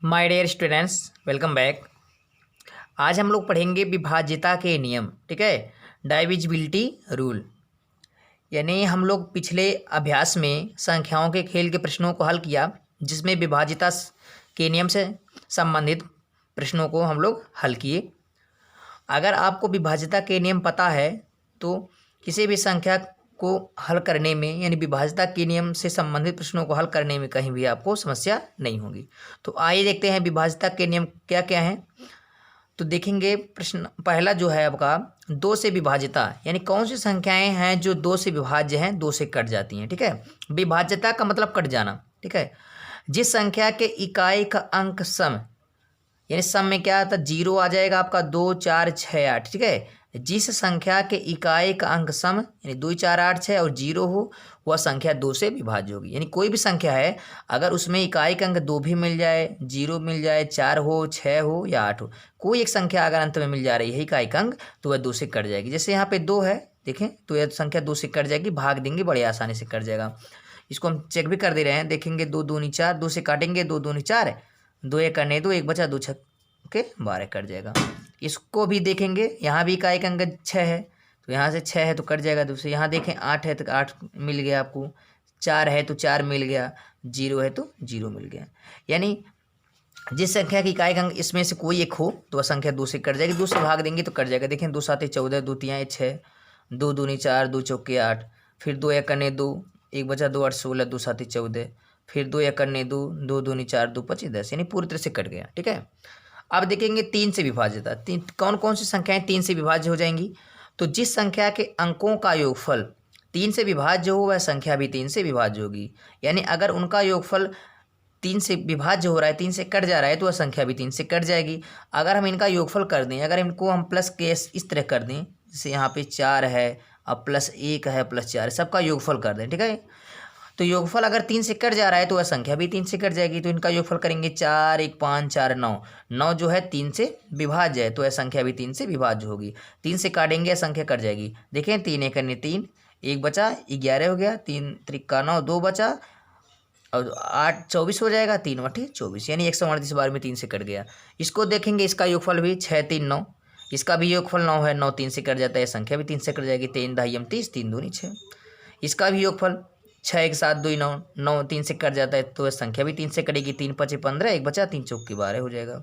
My dear students, welcome back. आज हम लोग पढ़ेंगे विभाज्यता के नियम। ठीक है, डाइविजिबिलिटी रूल। यानी हम लोग पिछले अभ्यास में संख्याओं के खेल के प्रश्नों को हल किया, जिसमें विभाज्यता के नियम से संबंधित प्रश्नों को हम लोग हल किए। अगर आपको विभाज्यता के नियम पता है तो किसी भी संख्या को हल करने में, यानी विभाज्यता के नियम से संबंधित प्रश्नों को हल करने में कहीं भी आपको समस्या नहीं होगी। तो आइए देखते हैं विभाज्यता के नियम क्या क्या हैं। तो देखेंगे प्रश्न पहला जो है आपका, दो से विभाज्यता, यानी कौन सी संख्याएं हैं जो दो से विभाज्य हैं, दो से कट जाती हैं। ठीक है, विभाज्यता का मतलब कट जाना। ठीक है, जिस संख्या के इकाई का अंक सम, यानी सम में क्या आता है, जीरो आ जाएगा आपका, 2 4 6 8। ठीक है, जिस संख्या के इकाई का अंक सम यानी 2 4 8 6 और जीरो हो, वह संख्या दो से विभाज्य होगी। यानी कोई भी संख्या है, अगर उसमें इकाई का अंक दो भी मिल जाए, जीरो मिल जाए, 4 हो, 6 हो या 8 हो, कोई एक संख्या अगर अंत में मिल जा रही है इकाई का अंक, तो वह दो से कट जाएगी। जैसे यहाँ पे 2 है, देखें तो यह संख्या दो से कट जाएगी, भाग देंगे बड़े आसानी से कट जाएगा। इसको हम चेक भी कर दे रहे हैं, देखेंगे 2 दूनी 4, दो से काटेंगे, 2 दूनी 4, 2 एक करने दो, एक बचा, 2 छक के 12 कट जाएगा। इसको भी देखेंगे, यहाँ भी इकाई का अंक 6 है, तो यहाँ से 6 है तो कट जाएगा दूसरे। यहाँ देखें 8 है तो 8 मिल गया आपको, 4 है तो 4 मिल गया, 0 है तो 0 मिल गया। यानी जिस संख्या की इकाई का अंक इसमें से कोई एक हो तो वह संख्या दो से कट जाएगी, दो से भाग देंगे तो कट जाएगा। देखें 2 7 14, 2 3 6, 2 दूनी 4, 2 चौके 8, फिर 2 एक करने 2, एक बचा 2 8 16, 2 7 14, फिर 2 एक करने 2, 2 दूनी 4, 2 5 10, यानी पूरी तरह से कट गया। ठीक है, अब देखेंगे 3 से विभाज्यता। कौन कौन सी संख्याएं 3 से विभाज्य हो जाएंगी? तो जिस संख्या के अंकों का योगफल 3 से विभाज्य हो, वह संख्या भी 3 से विभाज्य होगी। यानी अगर उनका योगफल 3 से विभाज्य हो रहा है, 3 से कट जा रहा है, तो वह संख्या भी 3 से कट जाएगी। अगर हम इनका योगफल कर दें, अगर इनको हम प्लस के इस तरह कर दें, जैसे यहाँ पे 4 है, अब प्लस 1 है, प्लस 4 है, सबका योगफल कर दें। ठीक है, तो योगफल अगर 3 से कट जा रहा है तो वह संख्या भी 3 से कट जाएगी। तो इनका योगफल करेंगे 4 1 5 4 9, 9 जो है 3 से विभाज्य है, तो यह संख्या भी 3 से विभाज्य होगी। 3 से काटेंगे संख्या कट जाएगी। देखें 3 एक अन्य 3, एक बचा 11 हो गया, 3 त्रिका 9, 2 बचा और 8 24 हो जाएगा, 3 8 24, यानी 138 बार में 3 से कट गया। इसको देखेंगे, इसका योगफल भी 6 3 9, इसका भी योगफल 9 है, 9 3 से कट जाता है, संख्या भी 3 से कट जाएगी। 3 ढाई 30, 3 दूनी 6, इसका भी योगफल 6 1 7 2 9, 9 3 से कट जाता है, तो यह संख्या भी 3 से कटेगी। 3 5 15, एक बचा, 3 चौके 12 हो जाएगा।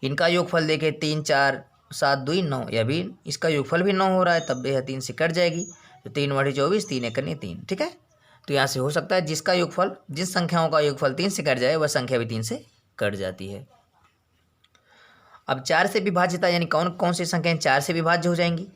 इनका योगफल देखें 3 4 7 2 9, यह भी इसका योगफल भी 9 हो रहा है, तब यह 3 से कट जाएगी। तो 3 बटे 24, 3 एक 3। ठीक है, तो यहाँ से हो सकता है जिसका योगफल, जिस संख्याओं का योगफल 3 से कट जाए, वह संख्या भी 3 से कट जाती है। अब 4 से विभाज्यता, यानी कौन कौन सी संख्याएं 4 से विभाज्य हो जाएंगी?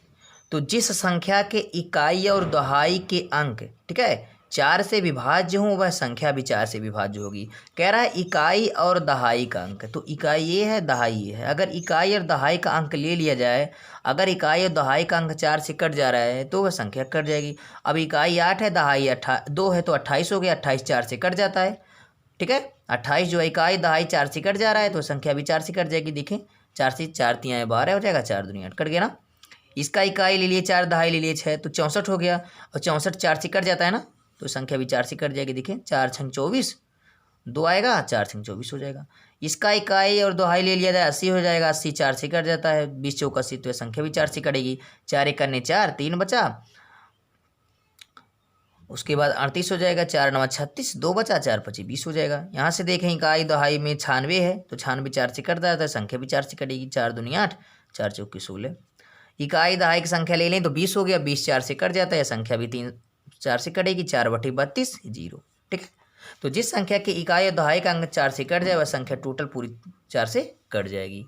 तो जिस संख्या के इकाई और दहाई के अंक, ठीक है, 4 से विभाज्य हों, वह संख्या भी 4 से विभाज्य होगी। कह रहा है इकाई और दहाई का अंक, तो इकाई ये है, दहाई ये है। अगर इकाई और दहाई का अंक ले लिया जाए, अगर इकाई और दहाई का अंक 4 से कट जा रहा है तो वह संख्या कट जाएगी। अब इकाई 8 है, दहाई 2 है, तो 28 हो गया, 28 4 से कट जाता है। ठीक है, 28 जो है इकाई दहाई 4 से कट जा रहा है, तो संख्या भी 4 से कट जाएगी। देखें 4 से 4 तियाँ 12 हो जाएगा, 4 दूनी 8, कट गया ना। इसका इकाई ले लिए 4, दहाई ले लिए 6, तो 64 हो गया, और 64 4 से कट जाता है ना, तो संख्या भी 4 से कट जाएगी। देखें 4 छंग 24, 2 आएगा, 4 छंग 24 हो जाएगा। इसका इकाई और दहाई ले लिया जाए, 80 हो जाएगा, 80 4 से कट जाता है, 20 चौक 80, तो संख्या भी 4 से कटेगी। 4 एक करने 4, 3 बचा, उसके बाद 38 हो जाएगा, 4 9 36, 2 बचा, 4 5 20 हो जाएगा। यहाँ से देखें इकाई दहाई में 96 है, तो 96 4 से कट जाता है, संख्या भी 4 से कटेगी। 4 दूनी 8, 4 चौकी 16। इकाई दहाई की संख्या ले लें तो 20 हो गया, 20 4 से कट जाता है, संख्या भी 3 4 से कटेगी। 4 बटे 32, 0। ठीक है, तो जिस संख्या की इकाई और दहाई का अंक 4 से कट जाए, वह संख्या टोटल पूरी 4 से कट जाएगी।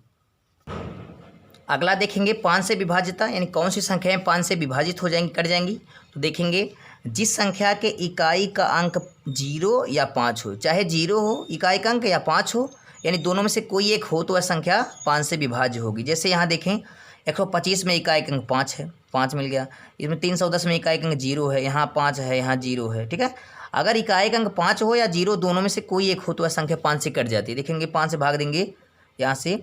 अगला देखेंगे 5 से विभाज्यता, यानी कौन सी संख्याएं 5 से विभाजित हो जाएंगी, कट जाएंगी। तो देखेंगे जिस संख्या के इकाई का अंक 0 या 5 हो, चाहे 0 हो इकाई का अंक या 5 हो, यानी दोनों में से कोई एक हो, तो वह संख्या 5 से विभाज्य होगी। जैसे यहाँ देखें 125 में इकाई का अंक 5 है, 5 मिल गया। इसमें 310 में इकाई का अंक 0 है, यहाँ 5 है, यहाँ 0 है। ठीक है, अगर इकाई का अंक 5 हो या 0, दोनों में से कोई एक हो, तो वह संख्या 5 से कट जाती है। देखेंगे 5 से भाग देंगे यहाँ से,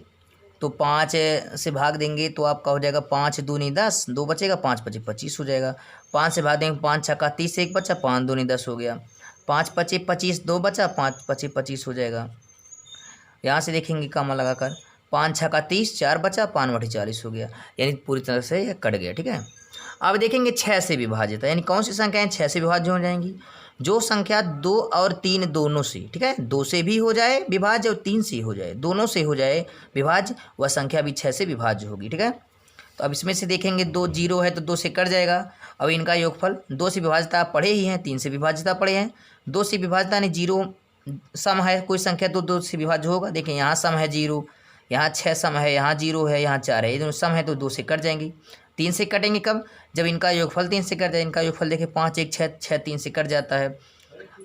तो 5 से भाग देंगे तो आपका हो जाएगा 5 दूनी 10, 2 बचेगा, 5 पचे 25 हो जाएगा। 5 से भाग देंगे, 5 छक्का 30, एक बचा, 5 दूनी 10 हो गया, 5 पचे 25, 2 बचा, 5 पचे 25 हो जाएगा। यहाँ से देखेंगे कॉमा लगाकर, 5 छक्का 30, 4 बचा, 5 बटे 40 हो गया, यानी पूरी तरह से यह कट गया। ठीक है, अब देखेंगे 6 से विभाजित है, यानी कौन सी संख्याएं 6 से विभाज्य हो जाएंगी? जो संख्या 2 और 3 दोनों से, ठीक है, 2 से भी हो जाए विभाज्य और 3 से हो जाए, दोनों से हो जाए विभाज्य, वह संख्या भी 6 से विभाज्य होगी। ठीक है, तो अब इसमें से देखेंगे 2 0 है तो 2 से कट जाएगा। अब इनका योगफल, 2 से विभाज्यता पढ़े ही हैं, 3 से विभाज्यता पढ़े हैं। 2 से विभाज्यता यानी 0 सम है, कोई संख्या तो 2 से विभाज्य होगा। देखिए यहाँ सम है 0, यहाँ 6 सम है, यहाँ 0 है, यहाँ 4 है, ये दोनों सम है तो 2 से कट जाएंगी। 3 से कटेंगे कब? जब इनका योगफल 3 से कट जाए। इनका योगफल देखिए 5 1 6, 6 3 से कट जाता है,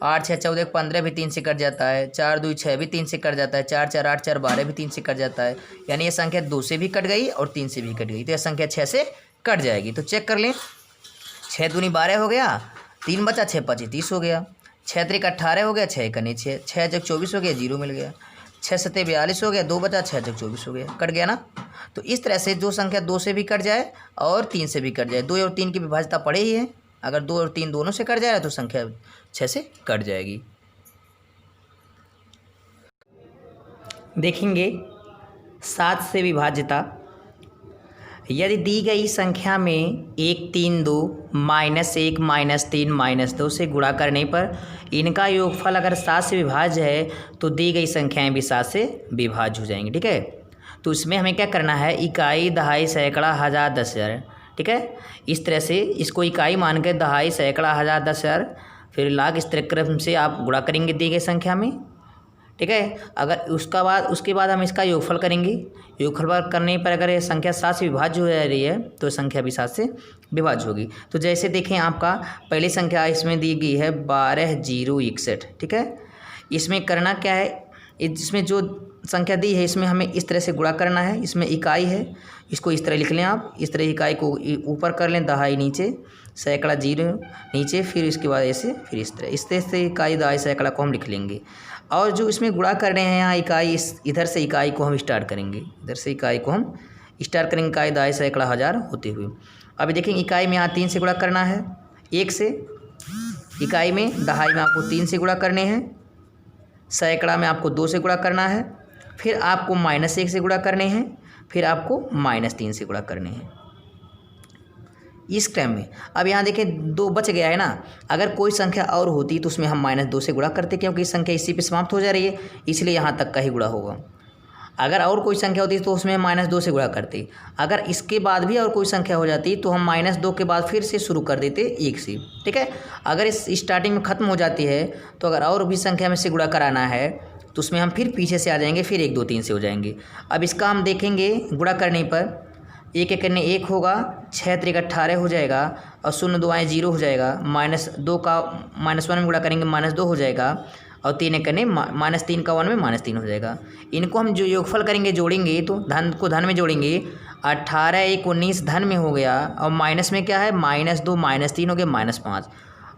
8 6 14 15 भी 3 से कट जाता है, 4 2 6 भी 3 से कट जाता है, 4 4 8 4 12 भी 3 से कट जाता है, यानी ये संख्या 2 से भी कट गई और 3 से भी कट गई, तो यह संख्या 6 से कट जाएगी। तो चेक कर लें, 6 दूनी 12 हो गया, 3 बचा, 6 5 30 हो गया, 6 3 18 हो गया, 6 1 6, 6 जग 24 हो गया, 0 मिल गया, 6 7 42 हो गया, 2 बचा, 6 जग 24 हो गया, कट गया ना। तो इस तरह से जो संख्या 2 से भी कट जाए और 3 से भी कट जाए, 2 और 3 की विभाज्यता पड़े ही है, अगर 2 और 3 दोनों से कट जाए तो संख्या 6 से कट जाएगी। देखेंगे 7 से विभाज्यता, यदि दी गई संख्या में 1 3 2 -1 -3 -2 से गुणा करने पर इनका योगफल अगर 7 से विभाज्य है तो दी गई संख्याएं भी 7 से विभाज्य हो जाएंगी। ठीक है, तो इसमें हमें क्या करना है, इकाई, दहाई, सैकड़ा, हज़ार, 10,000। ठीक है, इस तरह से इसको इकाई मान के दहाई, सैकड़ा, हज़ार, 10,000 फिर लाख, इस तरह क्रम से आप गुणा करेंगे दी गई संख्या में। ठीक है, अगर उसके बाद हम इसका योगफल करेंगे, योगफल करने पर अगर ये संख्या 7 से विभाज्य हो जा रही है तो संख्या भी 7 से विभाज्य होगी। तो जैसे देखें, आपका पहली संख्या इसमें दी गई है 12,061। ठीक है, इसमें करना क्या है, इसमें जो संख्या दी है इसमें हमें इस तरह से गुणा करना है। इसमें इकाई है, इसको इस तरह लिख लें आप, इस तरह इकाई को ऊपर कर लें, दहाई नीचे, सैकड़ा 0 नीचे, फिर इसके बाद ऐसे, फिर इस तरह से इकाई, दहाई, सैकड़ा को हम लिख लेंगे। और जो इसमें गुणा कर रहे हैं यहाँ इकाई, इधर से इकाई को हम स्टार्ट करेंगे, इधर से इकाई को हम स्टार्ट करेंगे, इकाई, दहाई, सैकड़ा, हज़ार होते हुए। अभी देखेंगे इकाई में यहाँ 3 से गुणा करना है, 1 से, इकाई में, दहाई में आपको 3 से गुणा करने हैं, सैकड़ा में आपको 2 से गुणा करना है, फिर आपको -1 से गुणा करने हैं, फिर आपको -3 से गुणा करने हैं इस क्रम में। अब यहाँ देखें 2 बच गया है ना, अगर कोई संख्या और होती तो उसमें हम -2 से गुणा करते, क्योंकि संख्या इसी पे समाप्त हो जा रही है, इसलिए यहाँ तक का ही गुणा होगा। अगर और कोई संख्या होती तो उसमें -2 से गुणा करते, अगर इसके बाद भी और कोई संख्या हो जाती तो हम -2 के बाद फिर से शुरू कर देते 1 से। ठीक है, अगर इस स्टार्टिंग में ख़त्म हो जाती है तो अगर और भी संख्या में से गुणा कराना है तो उसमें हम फिर पीछे से आ जाएंगे, फिर 1 2 3 से हो जाएंगे। अब इसका हम देखेंगे गुणा करने पर 1 1 करने 1 होगा, 6 3 18 हो जाएगा, और 0 2 आए 0 हो जाएगा, -2 का -1 में गुणा करेंगे -2 हो जाएगा, और 3 1 करने -3 का 1 में -3 हो जाएगा। इनको हम जो योगफल करेंगे, जोड़ेंगे तो धन को धन में जोड़ेंगे, 18 1 19 धन में हो गया, और माइनस में क्या है, -2 -3 हो गया, -5।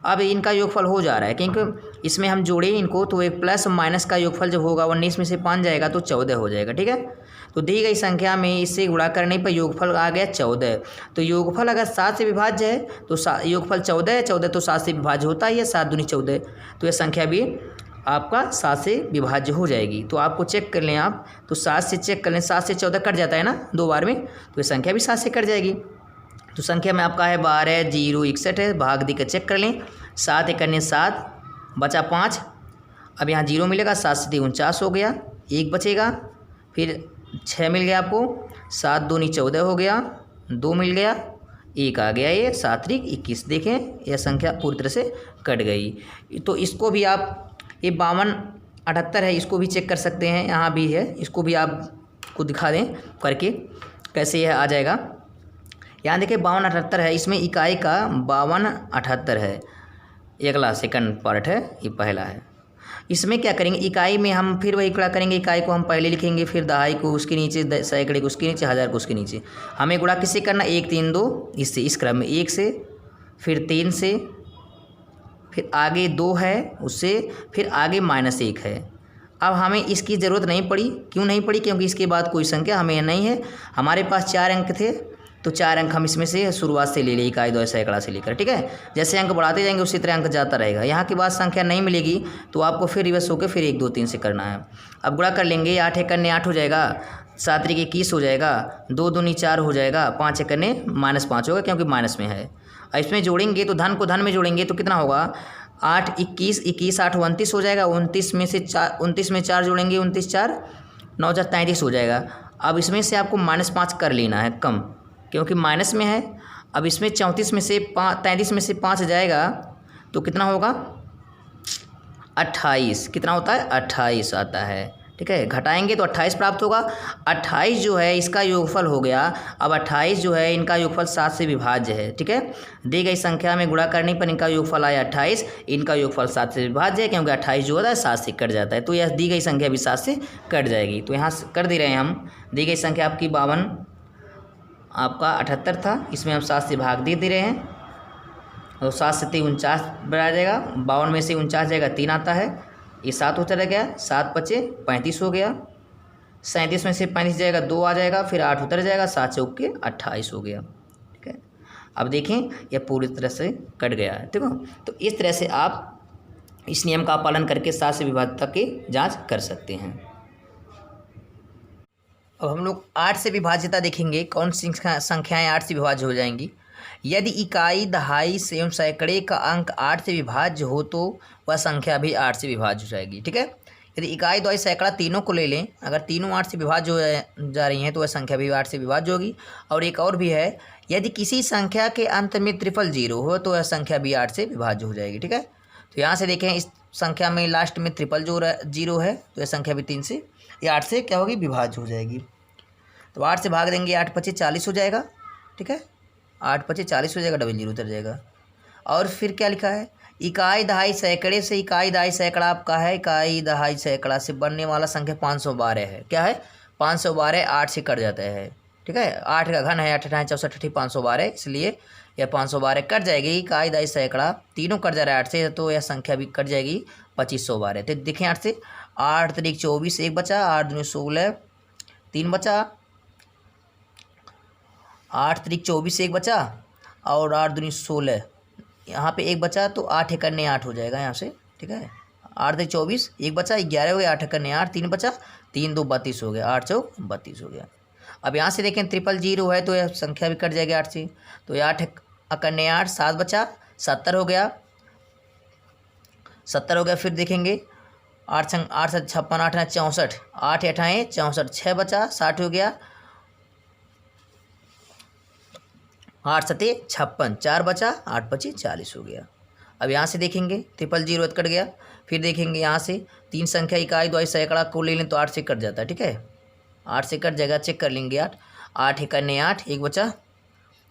अब इनका योगफल हो जा रहा है, क्योंकि इसमें हम जोड़े इनको तो एक प्लस माइनस का योगफल जब होगा 19 में से 5 जाएगा तो 14 हो जाएगा। ठीक है, तो दी गई संख्या में इससे गुणा करने पर योगफल आ गया 14। तो योगफल अगर 7 से विभाज्य है तो योगफल 14 है, 14 तो 7 से विभाज्य होता ही है, 7 दूनी 14, तो यह संख्या भी आपका 7 से विभाज्य हो जाएगी। तो आपको चेक कर लें आप, तो 7 से चेक कर लें, 7 से 14 कट जाता है ना 2 बार में, तो ये संख्या भी 7 से कट जाएगी। तो संख्या में आपका है 12,061 है, भाग दी का चेक कर लें, 7 1 करने 7 बचा 5, अब यहाँ 0 मिलेगा, 7 से 49 हो गया, 1 बचेगा, फिर 6 मिल गया आपको, 7 दूनी 14 हो गया, 2 मिल गया, 1 आ गया, ये 7 3 21। देखें यह संख्या पूरी तरह से कट गई। तो इसको भी आप, ये 52 78 है, इसको भी चेक कर सकते हैं, यहाँ भी है, इसको भी आपको दिखा दें करके कैसे यह आ जाएगा। यहाँ देखिए 52 78 है, इसमें इकाई का 52 78 है, अगला सेकंड पार्ट है, ये पहला है। इसमें क्या करेंगे, इकाई में हम फिर वही गुणा करेंगे, इकाई को हम पहले लिखेंगे, फिर दहाई को उसके नीचे, सैकड़े को उसके नीचे, हज़ार को उसके नीचे। हमें गुणा किससे करना, 1 3 2 इससे, इस क्रम में 1 से, फिर 3 से, फिर आगे 2 है उससे, फिर आगे -1 है। अब हमें इसकी ज़रूरत नहीं पड़ी, क्यों नहीं पड़ी, क्योंकि इसके बाद कोई संख्या हमें नहीं है, हमारे पास 4 अंक थे, तो 4 अंक हम इसमें से शुरुआत से ले लें, इकाई द्वय सैकड़ा से लेकर, ठीक है। जैसे अंक बढ़ाते जाएंगे उसी तरह अंक जाता रहेगा। यहाँ के बाद संख्या नहीं मिलेगी तो आपको फिर रिवर्स होकर फिर 1 2 3 से करना है। अब गुणा कर लेंगे, 8 एक अन्य 8 हो जाएगा, 7 त्रिक 21 हो जाएगा, 2 दूनी 4 हो जाएगा, 5 एक अन्य -5 होगा क्योंकि माइनस में है। और इसमें जोड़ेंगे तो धन को धन में जोड़ेंगे तो कितना होगा, 8 21 21 8 29 हो जाएगा। 29 में से 4 जोड़ेंगे, 29 4 9 4 33 हो जाएगा। अब इसमें से आपको -5 कर लेना है कम, क्योंकि माइनस में है। अब इसमें 34 में से 33 में से 5 जाएगा तो कितना होगा, 28। कितना होता है, 28 आता है, ठीक है। घटाएंगे तो 28 प्राप्त होगा। 28 जो है इसका योगफल हो गया। अब 28 जो है इनका योगफल 7 से विभाज्य है, ठीक है। दी गई संख्या में गुणा करने पर इनका योगफल आया 28, इनका योगफल 7 से विभाज्य है क्योंकि 28 जो होता है 7 से कट जाता है। तो यह दी गई संख्या भी 7 से कट जाएगी। तो यहाँ कर दे रहे हैं हम, दी गई संख्या आपकी 52, आपका 78 था, इसमें हम 7 से भाग दे रहे हैं। तो 7 से 3 49 बढ़ा जाएगा, 52 में से 49 जाएगा 3 आता है, ये 7 होता रह गया, 7 बचे 35 हो गया। 37 में से 35 जाएगा 2 आ जाएगा, फिर 8 उतर जाएगा, 7 चौक के 28 हो गया, ठीक है। अब देखें यह पूरी तरह से कट गया है, ठीक है। तो इस तरह से आप इस नियम का पालन करके 7 से विभाज्यता की जाँच कर सकते हैं। अब हम लोग 8 से विभाज्यता देखेंगे, कौन सी संख्याएँ 8 से विभाज्य हो जाएंगी। यदि इकाई, दहाई एवं सैकड़े का अंक 8 से विभाज्य हो तो वह संख्या भी 8 से विभाज्य हो जाएगी, ठीक है। यदि इकाई, द्वय, सैकड़ा तीनों को ले लें, अगर तीनों 8 से विभाज्य हो जा रही हैं तो वह संख्या भी 8 से विभाज्य होगी। और एक और भी है, यदि किसी संख्या के अंत में ट्रिपल जीरो हो तो वह संख्या भी 8 से विभाज्य हो जाएगी, ठीक है। तो यहाँ से देखें, इस संख्या में लास्ट में ट्रिपल जीरो है तो यह संख्या भी 3 से, ये 8 से क्या होगी, विभाज्य हो जाएगी। तो 8 से भाग देंगे, 8 25 40 हो जाएगा, ठीक है। 8 25 40 हो जाएगा, डबल जीरो उतर जाएगा। और फिर क्या लिखा है, इकाई, दहाई, सैकड़े से इकाई, दहाई, सैकड़ा आपका है, इकाई, दहाई, सैकड़ा से बनने वाला संख्या 512 है। क्या है, 512 8 से कट जाता है, ठीक है। 8 का घन है 8 8 64 512, इसलिए यह 512 कट जाएगी। इकाई, दहाई, सैकड़ा तीनों कट जा रहा है 8 से, तो यह संख्या भी कट जाएगी 2512। तो देखें 8 से, 8 त्रिक 24 1 बचा, 8 दूनी 16 3 बचा, 8 त्रिक 24 1 बचा और 8 दूनी 16, यहाँ पे 1 बचा तो 8 एक अन्य 8 हो जाएगा यहाँ से, ठीक है। 8 त्रिक 24 1 बचा, 11 हो गया, 8 एक अन्य 8 3 बचा, 3 2 32 हो गया, 8 चौक 32 हो गया। अब यहाँ से देखें ट्रिपल जीरो है तो यह संख्या भी कट जाएगी 8 से, तो ये 8 एक अन्य 8 7 बचा, 70 हो गया, 70 हो गया। फिर देखेंगे 8 से 56 8 64, 8 अठाएँ 64 6 बचा, 60 हो गया, 8 सते 56 4 बचा, 8 25 40 हो गया। अब यहाँ से देखेंगे ट्रिपल जीरो कट गया। फिर देखेंगे यहाँ से 3 संख्या इकाई, द्वय, सैकड़ा को ले लें तो 8 से कट जाता है, ठीक है। 8 से कट जाएगा, चेक कर लेंगे। 8 एक अन्य 8 1 बचा,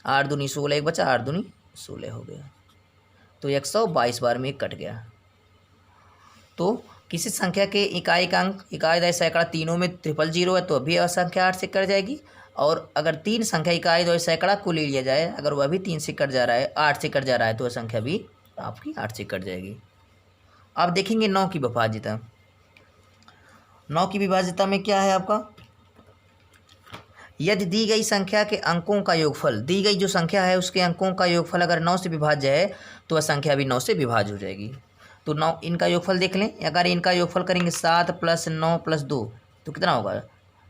8 दूनी 16 1 बचा, 8 दूनी 16 हो गया, तो 122 बार में कट गया। तो किसी संख्या के इकाई का अंक, इकाई, दहाई, सैकड़ा तीनों में ट्रिपल जीरो है तो भी यह संख्या 8 से कट जाएगी। और अगर 3 संख्या इकाई, द्वय, सैकड़ा को ले लिया जाए, अगर वह भी 3 से कट जा रहा है, 8 से कट जा रहा है, तो वह संख्या भी आपकी 8 से कट जाएगी। अब देखेंगे 9 की विभाज्यता। 9 की विभाज्यता में क्या है आपका, यदि दी गई संख्या के अंकों का योगफल, दी गई जो संख्या है उसके अंकों का योगफल अगर 9 से विभाज्य है तो वह संख्या भी 9 से विभाज्य हो जाएगी। तो 9 इनका योगफल देख लें, अगर इनका योगफल करेंगे 7 + 9 + 2 तो कितना होगा,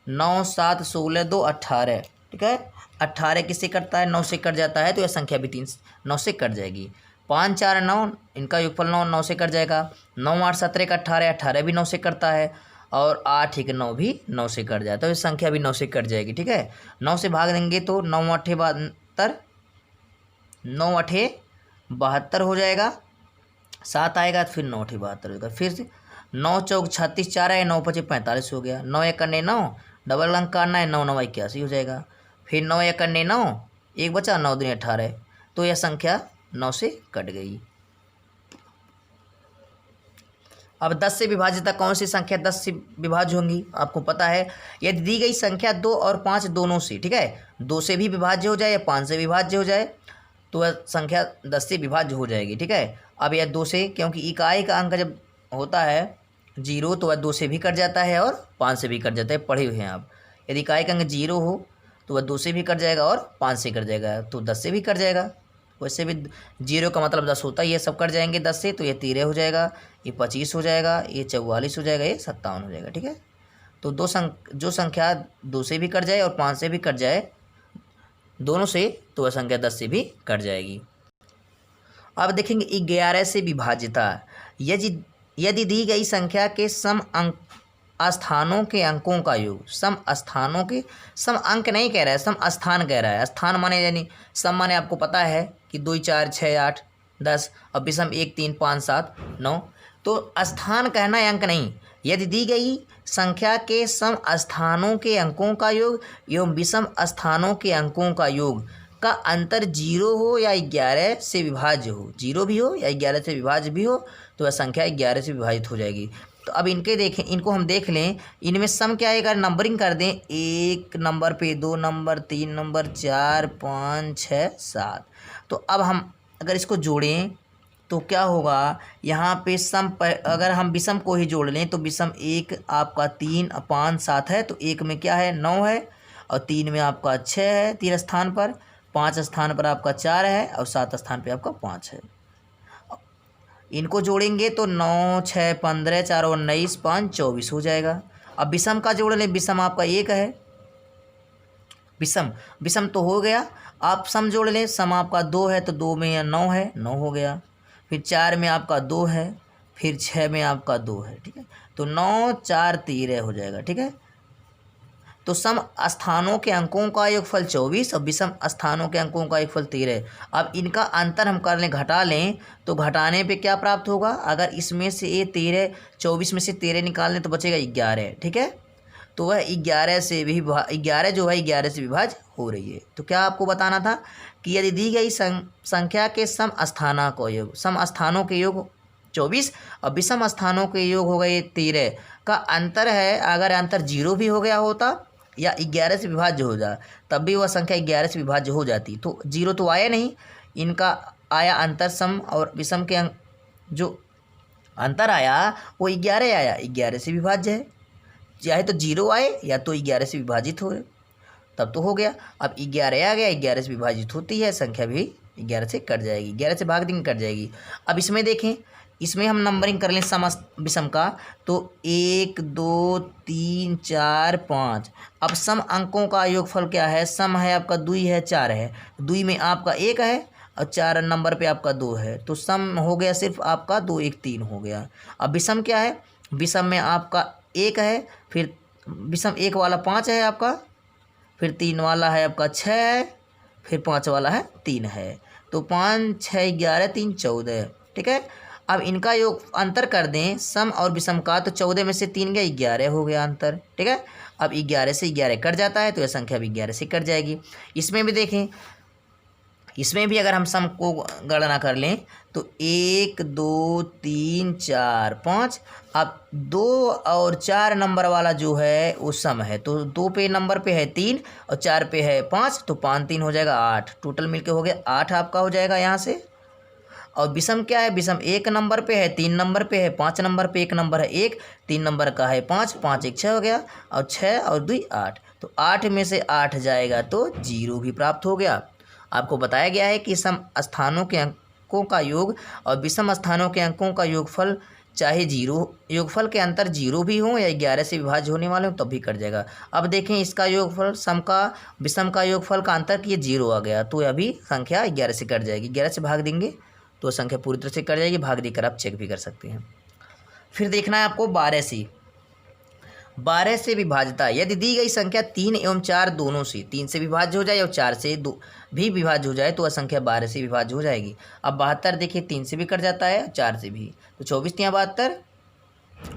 9 7 16 2 18, ठीक है। 18 किससे कटता है, 9 से कट जाता है, तो यह संख्या भी 9 से कट जाएगी। 5 4 9, इनका योगफल 9 से कट जाएगा। 9 8 17 का 18 भी 9 से कटता है, और 8 1 9 भी 9 से कट जाता है, तो यह संख्या भी 9 से कट जाएगी, ठीक है। 9 से भाग देंगे तो 9 8 72, 9 8 72 हो जाएगा, 7 आएगा तो फिर 9 8 72 हो जाएगा। फिर से 9 चौक 36 4 है, 9 5 45 हो गया, 9 1 अन्य 9 डबल अंक करना है, 9 9 81 हो जाएगा। फिर 9 1 अन्य 9 1 बचा, 9 दूनी 18, तो यह संख्या 9 से कट गई। अब 10 से विभाज्यता, कौन सी संख्या 10 से विभाज्य होंगी, आपको पता है। यदि दी गई संख्या 2 और 5 दोनों से, ठीक है, 2 से भी विभाज्य हो जाए या 5 से विभाज्य हो जाए तो वह संख्या 10 से विभाज्य हो जाएगी, ठीक है। अब यह 2 से, क्योंकि इकाई का अंक जब होता है 0 तो वह 2 से भी कट जाता है और 5 से भी कट जाता है, पढ़े हुए हैं आप। यदि इकाई का अंक 0 हो तो वह 2 से भी कट जाएगा और 5 से कट जाएगा, तो 10 से भी कट जाएगा। वैसे भी 0 का मतलब 10 होता है, ये सब कट जाएंगे 10 से, तो ये 13 हो जाएगा, ये 25 हो जाएगा, ये 44 हो जाएगा, ये 57 हो जाएगा। ठीक है, तो जो संख्या 2 से भी कट जाए और 5 से भी कट जाए दोनों से, तो वह संख्या 10 से भी कट जाएगी। अब देखेंगे 11 से विभाज्यता। यदि दी गई संख्या के सम स्थानों के अंकों का योग, सम अंक नहीं कह रहा है, सम स्थान कह रहा है। स्थान माने यानी सम माने आपको पता है कि 2 4 6 8 10 और विषम 1 3 5 7 9, तो स्थान कहना है, अंक नहीं। यदि दी गई संख्या के सम स्थानों के अंकों का योग एवं विषम स्थानों के अंकों का योग का अंतर 0 हो या 11 से विभाज्य हो, 0 भी हो या 11 से विभाज्य भी हो, तो वह संख्या 11 से विभाजित हो जाएगी। तो अब इनको हम देख लें, इनमें सम क्या है, अगर नंबरिंग कर दें 1 नंबर पे, 2 नंबर, 3 नंबर, 4 5 6 7, तो अब हम अगर इसको जोड़ें तो क्या होगा, यहाँ पे अगर हम विषम को ही जोड़ लें तो विषम 1 आपका 3 5 7 है, तो 1 में क्या है 9 है, और 3 में आपका 6 है 3 स्थान पर, 5 स्थान पर आपका 4 है, और 7 स्थान पे आपका 5 है। इनको जोड़ेंगे तो 9 6 15 4 19 5 24 हो जाएगा। अब विषम का जोड़ लें, विषम आपका 1 है, विषम तो हो गया। आप सम जोड़ लें, सम आपका 2 है, तो 2 में 9 है, 9 हो गया। फिर 4 में आपका 2 है, फिर 6 में आपका 2 है। ठीक है, तो 9 4 13 हो जाएगा। ठीक है, तो सम स्थानों के अंकों का योगफल 24 और विषम स्थानों के अंकों का योगफल 13। अब इनका अंतर हम कर लें, घटा लें, तो घटाने पे क्या प्राप्त होगा, अगर इसमें से ये 24 में से 13 निकाल लें तो बचेगा 11। ठीक है, तो वह 11 से भी 11 जो है 11 से विभाज्य हो रही है। तो क्या आपको बताना था कि यदि दी गई संख्या के सम स्थानों के योग 24 और विषम स्थानों के योग हो गए 13 का अंतर है, अगर अंतर 0 भी हो गया होता या 11 से विभाज्य हो जाए, तब भी वह संख्या 11 से विभाज्य हो जाती। तो 0 तो आया नहीं, इनका आया अंतर सम और विषम के जो अंतर आया वो 11 आया, 11 से विभाज्य है। चाहे तो 0 आए या तो 11 से विभाजित हो, तब तो हो गया। अब 11 आ गया, 11 से विभाजित होती है, संख्या भी 11 से कट जाएगी, 11 से भाग देंगे कट जाएगी। अब इसमें देखें, इसमें हम नंबरिंग कर लें सम विषम का, तो 1 2 3 4 5। अब सम अंकों का योगफल क्या है, सम है आपका 2 है 4 है, 2 में आपका 1 है और 4 नंबर पे आपका 2 है, तो सम हो गया सिर्फ आपका 2 1 3 हो गया। अब विषम क्या है, विषम में आपका 1 है, फिर विषम 1 वाला 5 है आपका, फिर 3 वाला है आपका 6 है, फिर 5 वाला है 3 है, तो 5 6 11 3 14। ठीक है, अब इनका योग अंतर कर दें सम और विषम का, तो 14 में से 3 गया 11 हो गया अंतर। ठीक है, अब 11 से 11 कट जाता है, तो यह संख्या भी 11 से कट जाएगी। इसमें भी देखें, इसमें भी अगर हम सम को गणना कर लें तो 1 2 3 4 5। अब 2 और 4 नंबर वाला जो है वो सम है, तो 2 पे नंबर पे है 3 और 4 पे है 5, तो 5 3 हो जाएगा 8, टोटल मिलके हो गया 8 आपका हो जाएगा यहाँ से। और विषम क्या है, विषम 1 नंबर पे है, 3 नंबर पे है, 5 नंबर पे 1 नंबर है 1, 3 नंबर का है 5, 5 1 6 हो गया, और 6 और 2 8, तो 8 में से 8 जाएगा तो 0 भी प्राप्त हो गया। आपको बताया गया है कि सम स्थानों के अंकों का योग और विषम स्थानों के अंकों का योगफल चाहे 0 योगफल के अंतर 0 भी हो या 11 से विभाज्य होने वाले हो तब भी कट जाएगा। अब देखें, इसका योगफल सम का विषम का योगफल का अंतर कि ये 0 आ गया, तो अभी संख्या 11 से कट जाएगी। 11 से भाग देंगे तो संख्या पूरी तरह से कट जाएगी, भाग देकर आप चेक भी कर सकते हैं। फिर देखना है आपको 12 से विभाज्यता। यदि दी गई संख्या 3 एवं 4 दोनों से, 3 से विभाज्य हो जाए और 4 से भी विभाज्य हो जाए तो वह संख्या 12 से विभाज्य हो जाएगी। अब 72 देखिए 3 से भी कट जाता है और 4 से भी, तो 24 3 72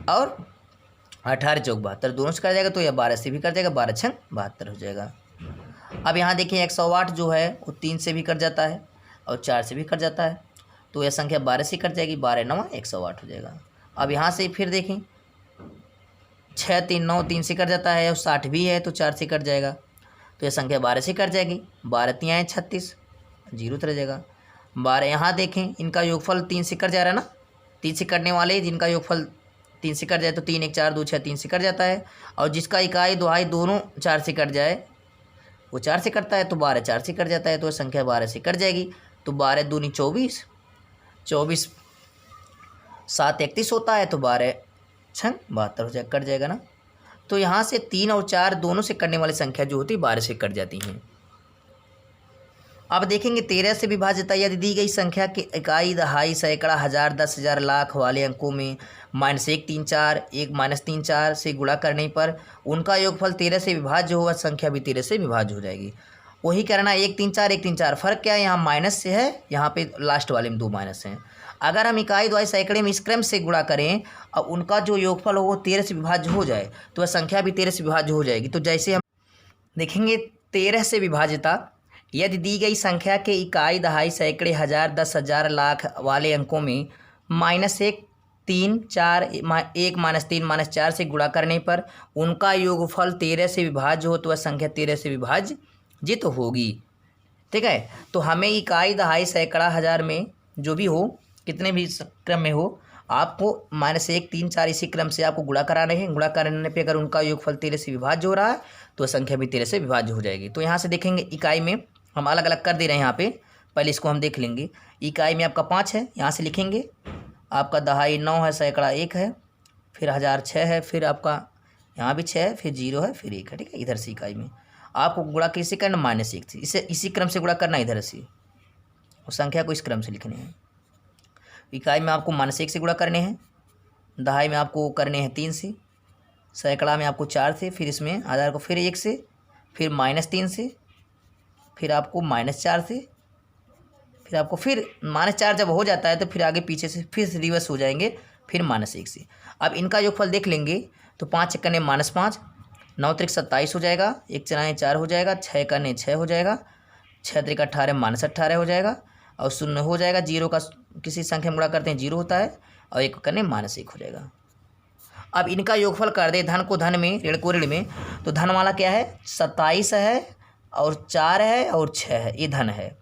और 18 चौक 72 दोनों से कट जाएगा, तो यह 12 से भी कट जाएगा, 12 6 72 हो जाएगा। अब यहाँ देखिए 108 जो है वो 3 से भी कट जाता है और 4 से भी कट जाता है, तो यह संख्या 12 से कट जाएगी, 12 9 108 हो जाएगा। अब यहाँ से फिर देखें 6 3 9 3 से कट जाता है और 60 भी है, तो 4 से कट जाएगा, तो यह संख्या 12 से कट जाएगी, 12 3 36 0 रह जाएगा। 12 यहाँ देखें, इनका योगफल 3 से कट जा रहा है ना, 3 से कटने वाले जिनका योगफल 3 से कट जाए तो 3 1 4 2 6 3 से कट जाता है, और जिसका इकाई दुहाई दोनों 4 से कट जाए वो 4 से कटता है तो 12 4 से कट जाता है तो संख्या 12 से कट जाएगी। तो 12 दूनी 24, 24 7 31 होता है तो 12 छंग 72 हो जाएगा, कट जाएगा ना। तो यहाँ से 3 और 4 दोनों से कटने वाली संख्या जो होती है 12 से कट जाती हैं। अब देखेंगे 13 से विभाजित यदि दी गई संख्या के इकाई, दहाई, सैकड़ा, हज़ार, 10,000, लाख वाले अंकों में -1, 3, 4, 1, -3, 4 से गुणा करने पर उनका योगफल 13 से विभाज्य होगा, संख्या भी 13 से विभाज्य हो जाएगी। वही करना 1, 3, 4, 1, 3, 4। फर्क क्या है, यहाँ माइनस से है, यहाँ पे लास्ट वाले में 2 माइनस हैं। अगर हम इकाई, द्वाई, सैकड़े में इस क्रम से गुणा करें और उनका जो योगफल हो वो 13 से विभाज्य हो जाए तो वह संख्या भी 13 से विभाज्य हो जाएगी। तो जैसे हम देखेंगे 13 से विभाजिता यदि दी गई संख्या के इकाई, दहाई, सैकड़े, हज़ार, 10,000, लाख वाले अंकों में -1, 3, 4, 1, -3, -4 से गुणा करने पर उनका योगफल 13 से विभाज्य हो तो वह संख्या 13 से विभाजित होगी। ठीक है, तो हमें इकाई, दहाई, सैकड़ा, हज़ार में जो भी हो, कितने भी क्रम में हो, आपको -1, 3, 4 इसी क्रम से आपको गुणा कराने हैं। गुणा करने पे अगर उनका योगफल 13 से विभाज्य हो रहा है तो संख्या भी 13 से विभाज्य हो जाएगी। तो यहाँ से देखेंगे इकाई में हम अलग अलग कर दे रहे हैं। यहाँ पे पहले इसको हम देख लेंगे। इकाई में आपका 5 है, यहाँ से लिखेंगे। आपका दहाई 9 है, सैकड़ा 1 है, फिर हज़ार 6 है, फिर आपका यहाँ भी 6 है, फिर 0 है, फिर 1 है। ठीक है, इधर से इकाई में आपको गुणा किससे करना, -1 से। इसे इसी क्रम से गुणा करना इधर से, उस संख्या को इस क्रम से लिखने हैं। इकाई में आपको -1 से गुणा करने हैं, दहाई में आपको करने हैं 3 से, सैकड़ा में आपको 4 से, फिर इसमें हज़ार को फिर 1 से, फिर -3 से, फिर आपको -4 से, फिर आपको फिर -4 जब हो जाता है तो फिर आगे पीछे से फिर रिवर्स हो जाएंगे, फिर -1 से। अब इनका योगफल देख लेंगे तो 5 चक्कर -5, 9 त्रिक 27 हो जाएगा, 1 चराएँ 4 हो जाएगा, 6 करने 6 हो जाएगा, 6 त्रिक 18 -18 हो जाएगा, और 0 हो जाएगा। 0 का किसी संख्या में गुणा करते हैं 0 होता है, और 1 करने -1 हो जाएगा। अब इनका योगफल कर दे धन को धन में, ऋण को ऋण में, तो धन वाला क्या है, 27 है और 4 है और 6 है, ये धन है।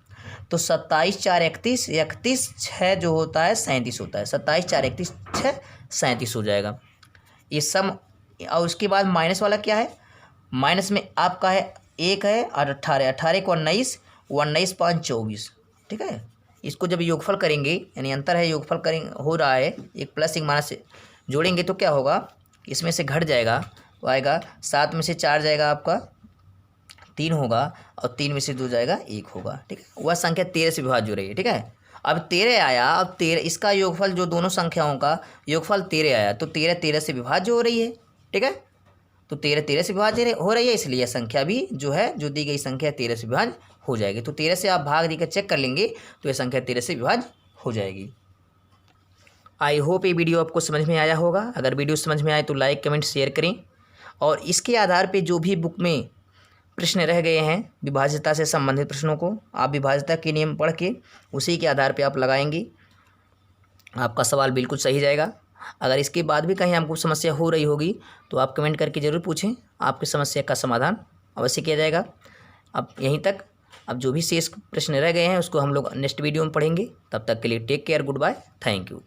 तो 27, 4, 31, 31, 6 जो होता है 37 होता है। 27, 4, 31, 6 37 हो जाएगा ये सम। और उसके बाद माइनस वाला क्या है, माइनस में आपका है 1 है और 18, 18 को 19, 19, 5, 24। ठीक है, इसको जब योगफल करेंगे, यानी अंतर है योगफल करेंगे हो रहा है, एक प्लस एक माइनस से जोड़ेंगे तो क्या होगा, इसमें से घट जाएगा तो आएगा 7 में से 4 जाएगा आपका 3 होगा, और 3 में से 2 जाएगा 1 होगा। ठीक है, वह संख्या 13 से विभाज्य हो रही है। ठीक है, अब 13 आया, अब 13 इसका योगफल जो दोनों संख्याओं का योगफल 13 आया तो 13 13 से विभाज्य हो रही है। ठीक है, तो 13 13 से विभाज्य हो रही है, इसलिए यह संख्या भी जो है, जो दी गई संख्या 13 से विभाज्य हो जाएगी। तो 13 से आप भाग देकर चेक कर लेंगे तो यह संख्या 13 से विभाज्य हो जाएगी। आई होप ये वीडियो आपको समझ में आया होगा। अगर वीडियो समझ में आए तो लाइक, कमेंट, शेयर करें, और इसके आधार पे जो भी बुक में प्रश्न रह गए हैं विभाज्यता से संबंधित प्रश्नों को आप विभाज्यता के नियम पढ़ के उसी के आधार पे आप लगाएंगे, आपका सवाल बिल्कुल सही जाएगा। अगर इसके बाद भी कहीं आपको समस्या हो रही होगी तो आप कमेंट करके ज़रूर पूछें, आपकी समस्या का समाधान अवश्य किया जाएगा। अब यहीं तक, अब जो भी शेष प्रश्न रह गए हैं उसको हम लोग नेक्स्ट वीडियो में पढ़ेंगे। तब तक के लिए take care, good bye, thank you.